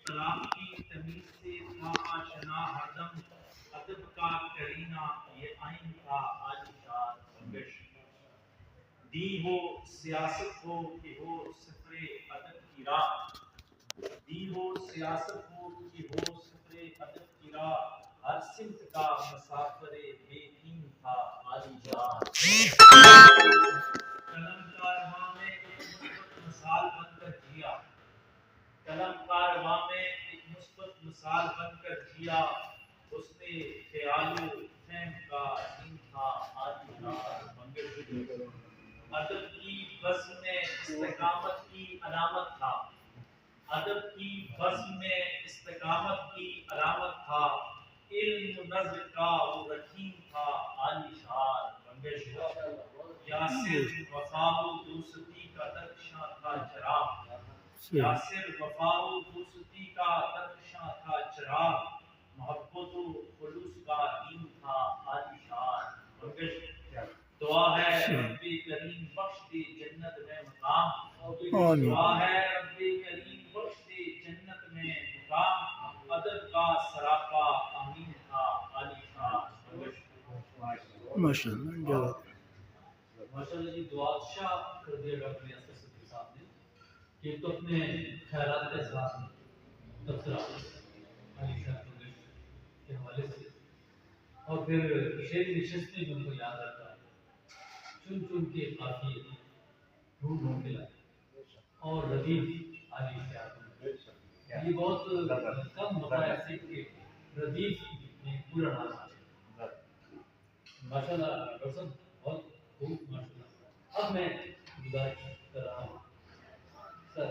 طلاق کی تمیز سے تھا آشنا ہردم، ادب کا کرینہ یہ آئین تھا عالیشان بخش۔ دی ہو سیاست ہو کہ ہو سفر ادب کی راہ، دی ہو سیاست ہو کہ ہو سفر ادب کی راہ، ہر سمت کا مسافر بے دین تھا عالیشان۔ قلم کارواں میں ایک مثبت مثال بن کر جیا، قلم کارواں میں ایک مثبت مثال بن کر جیا، اس نے خیال و فہم کا دین تھا عالیشان منگل۔ ادب کی بزم میں استقامت کی علامت تھا، ادب کی بزم میں استقامت کی علامت تھا، علم و نظر کا وہ رکین تھا عالیشان منگل۔ یاسر وفا و دوستی کا درخشاں تھا چراغ، یاسر وفا و دوستی کا درخشاں تھا چراغ، محبت و خلوص کا دین تھا عالیشان منگل۔ دعا ہے رب کریم بخش دے جنت میں مقام، دعا ہے رب کریم بخش دے جنت میں مقام، ادب کا سراپا امین تھا عالیشان منگل۔ ماشاءاللہ ماشاءاللہ جی دعا شاہ کر دیا ڈاکٹر یاسر صدیقی صاحب نے کہ تو اپنے خیالات کے ساتھ تبصرہ علی شاہ کے حوالے سے، اور پھر شعری نشست میں ان کو یاد رکھا ہے، چن چن کے قافیے ڈھونڈ ڈھونڈ کے لائے اور ردیف علی شاہ، یہ بہت کم ہوتا ہے ایسے کہ ردیف میں پورا نام آ جائے۔ ماشاءاللہ ڈاکٹر صاحب بہت خوب ماشاءاللہ۔ اب میں گزارش کر رہا ہوں سر